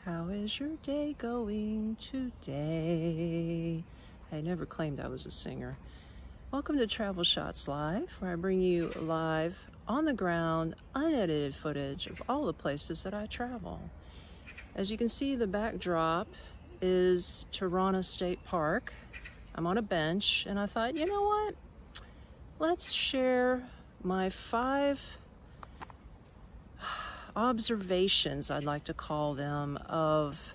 How is your day going today? I never claimed I was a singer. Welcome to Travel Shots Live, where I bring you live, on the ground, unedited footage of all the places that I travel. As you can see, the backdrop is Tirana State Park. I'm on a bench, and I thought, you know what? Let's share my 5 observations, I'd like to call them, of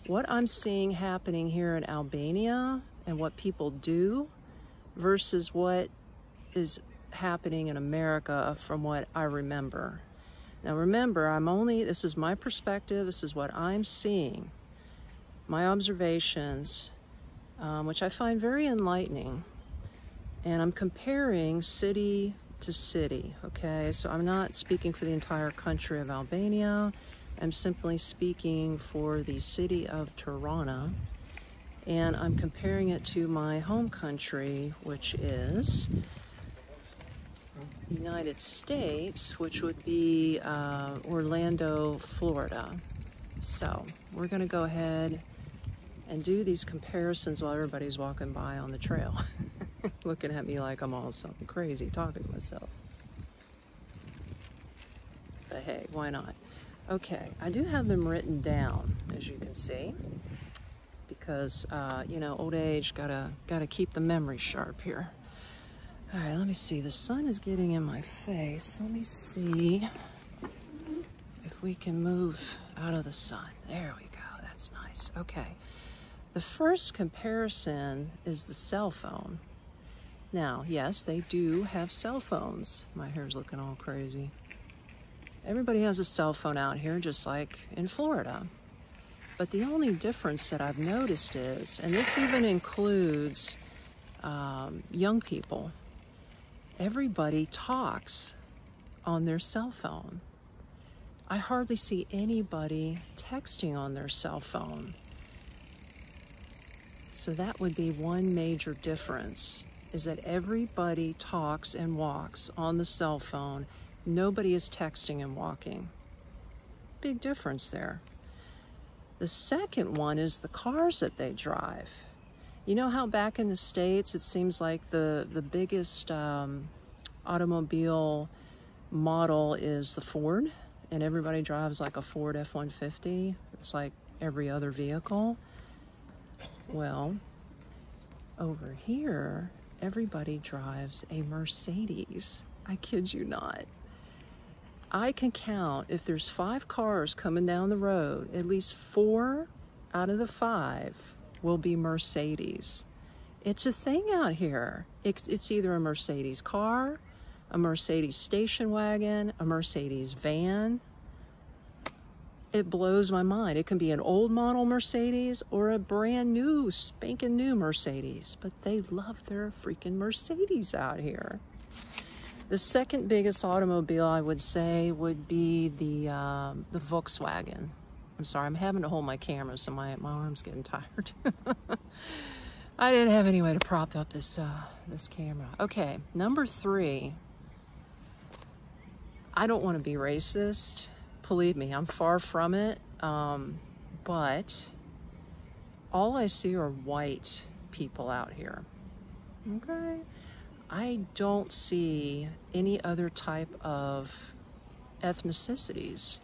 what I'm seeing happening here in Albania and what people do versus what is happening in America from what I remember. Now remember, this is my perspective, this is what I'm seeing, my observations, which I find very enlightening. And I'm comparing city to city, okay? So I'm not speaking for the entire country of Albania. I'm simply speaking for the city of Tirana. And I'm comparing it to my home country, which is United States, which would be Orlando, Florida. So we're gonna go ahead and do these comparisons while everybody's walking by on the trail. Looking at me like I'm all something crazy, talking to myself. But hey, why not? Okay, I do have them written down, as you can see, because you know, old age, gotta keep the memory sharp here. All right, let me see. The sun is getting in my face. Let me see if we can move out of the sun. There we go. That's nice. Okay. The first comparison is the cell phone. Now, yes, they do have cell phones. My hair's looking all crazy. Everybody has a cell phone out here, just like in Florida. But the only difference that I've noticed is, and this even includes young people, everybody talks on their cell phone. I hardly see anybody texting on their cell phone. So that would be one major difference, is that everybody talks and walks on the cell phone. Nobody is texting and walking. Big difference there. The second one is the cars that they drive. You know how back in the States, it seems like the biggest automobile model is the Ford, and everybody drives like a Ford F-150. It's like every other vehicle. Well, over here, everybody drives a Mercedes. I kid you not. I can count, if there's 5 cars coming down the road, at least 4 out of the 5 will be Mercedes. It's a thing out here. It's either a Mercedes car, a Mercedes station wagon, a Mercedes van. It blows my mind. It can be an old model Mercedes or a brand new, spanking new Mercedes, but they love their freaking Mercedes out here. The second biggest automobile, I would say, would be the Volkswagen. I'm sorry, I'm having to hold my camera, so my arm's getting tired. I didn't have any way to prop up this camera. Okay, number 3. I don't want to be racist. Believe me, I'm far from it. But all I see are white people out here. Okay? I don't see any other type of ethnicities.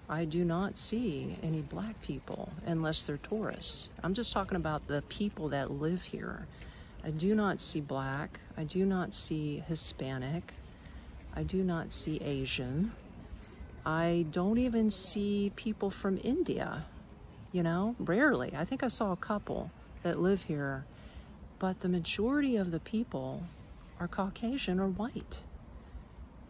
I do not see any black people unless they're tourists. I'm just talking about the people that live here. I do not see black. I do not see Hispanic. I do not see Asian. I don't even see people from India, you know, rarely. I think I saw a couple that live here, but the majority of the people are Caucasian or white.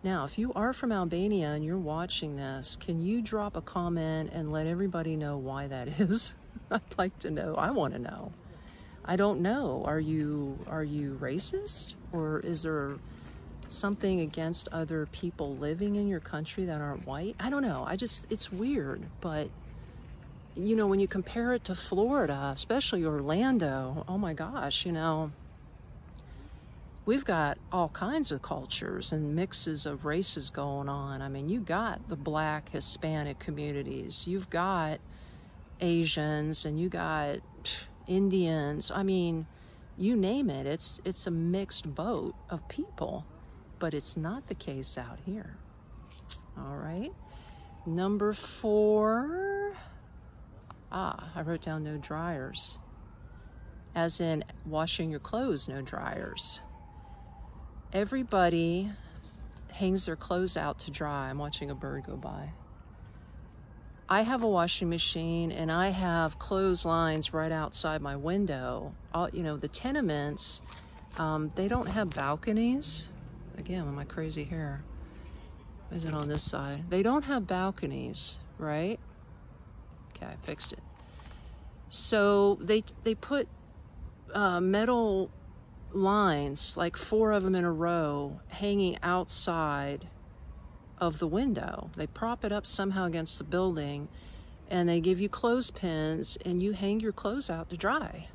Now, if you are from Albania and you're watching this, can you drop a comment and let everybody know why that is? I'd like to know. I want to know. I don't know. Are you racist? Or is there something against other people living in your country that aren't white? I don't know. It's weird. But, you know, when you compare it to Florida, especially Orlando, oh my gosh, you know, we've got all kinds of cultures and mixes of races going on. I mean, you got the black Hispanic communities. You've got Asians and you got Indians. I mean, you name it. It's a mixed boat of people, but it's not the case out here. All right. Number 4. I wrote down no dryers. As in washing your clothes, no dryers. Everybody hangs their clothes out to dry. I'm watching a bird go by. I have a washing machine and I have clotheslines right outside my window. You know, the tenements, they don't have balconies. Again, with my crazy hair. Is it on this side? They don't have balconies, right? Okay, I fixed it. So they put metal lines, like 4 of them in a row, hanging outside of the window. They prop it up somehow against the building, and they give you clothespins, and you hang your clothes out to dry.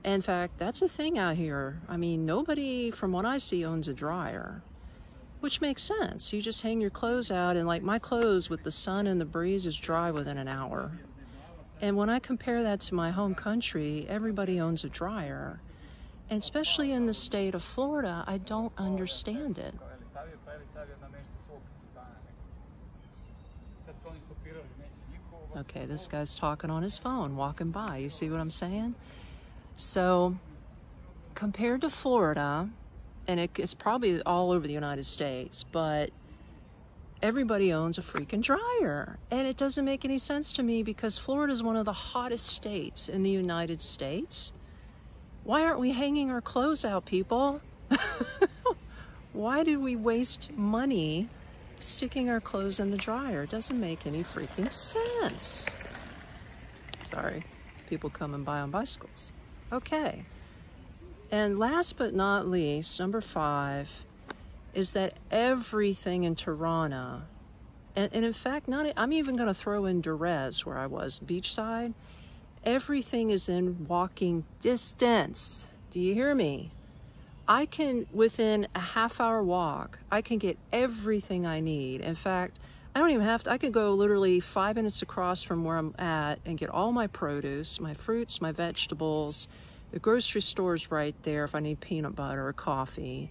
In fact, that's a thing out here. I mean, nobody, from what I see, owns a dryer, which makes sense. You just hang your clothes out, and like my clothes with the sun and the breeze is dry within an hour. And when I compare that to my home country, everybody owns a dryer. And especially in the state of Florida, I don't understand it. Okay, this guy's talking on his phone, walking by. You see what I'm saying? So, compared to Florida, and it's probably all over the United States, but everybody owns a freaking dryer. And it doesn't make any sense to me because Florida is one of the hottest states in the United States. Why aren't we hanging our clothes out, people? Why do we waste money sticking our clothes in the dryer? It doesn't make any freaking sense. Sorry, people coming by on bicycles. Okay. And last but not least, number 5, is that everything in Tirana, and in fact, I'm even going to throw in Durez, where I was, beachside, everything is in walking distance. Do you hear me? I can, within a half-hour walk, I can get everything I need. In fact, I don't even have to, I could go literally 5 minutes across from where I'm at and get all my produce, my fruits, my vegetables. The grocery store's right there if I need peanut butter or coffee.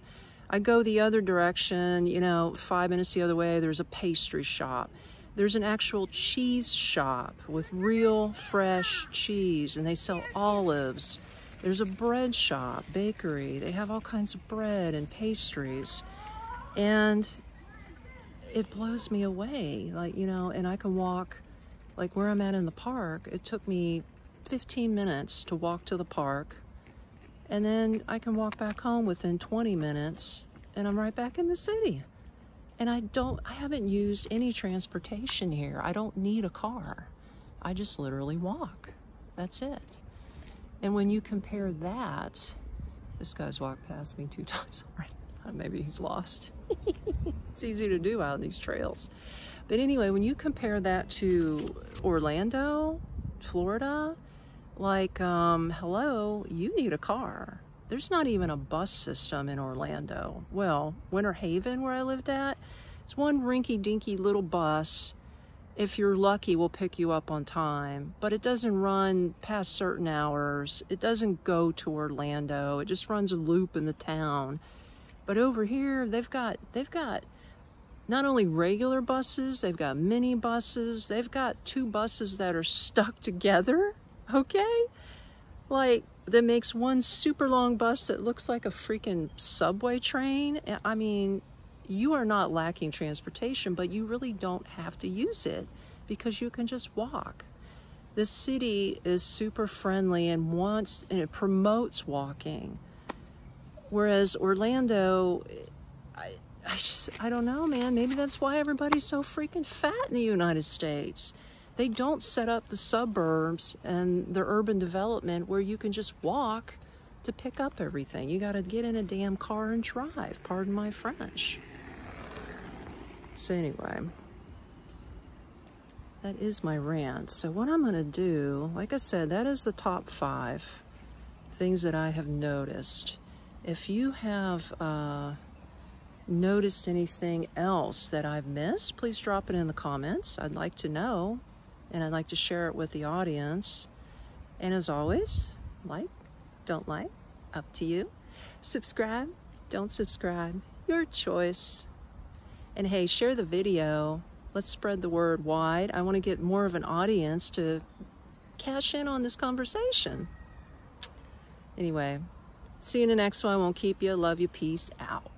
I go the other direction, you know, 5 minutes the other way, there's a pastry shop. There's an actual cheese shop with real fresh cheese, and they sell olives. There's a bread shop, bakery. They have all kinds of bread and pastries. And it blows me away, like, you know, and I can walk, like where I'm at in the park, it took me 15 minutes to walk to the park, and then I can walk back home within 20 minutes, and I'm right back in the city. And I haven't used any transportation here. I don't need a car. I just literally walk. That's it. And when you compare that, this guy's walked past me 2 times already. Maybe he's lost. It's easy to do out on these trails. But anyway, when you compare that to Orlando, Florida, like, hello, you need a car. There's not even a bus system in Orlando. Well, Winter Haven, where I lived at, it's one rinky-dinky little bus. If you're lucky, we'll pick you up on time, but it doesn't run past certain hours. It doesn't go to Orlando. It just runs a loop in the town. But over here, they've got not only regular buses, they've got mini buses. They've got 2 buses that are stuck together, okay? Like, that makes one super long bus that looks like a freaking subway train. I mean, you are not lacking transportation, but you really don't have to use it because you can just walk. This city is super friendly and it promotes walking. Whereas Orlando, I don't know, man. Maybe that's why everybody's so freaking fat in the United States. They don't set up the suburbs and the urban development where you can just walk to pick up everything. You got to get in a damn car and drive. Pardon my French. So anyway, that is my rant. So what I'm going to do, like I said, that is the top 5 things that I have noticed. If you have noticed anything else that I've missed, please drop it in the comments. I'd like to know. and I'd like to share it with the audience. And as always, like, don't like, up to you. Subscribe, don't subscribe, your choice. And hey, share the video. Let's spread the word wide. I want to get more of an audience to cash in on this conversation. Anyway, see you in the next one. I won't keep you. Love you. Peace out.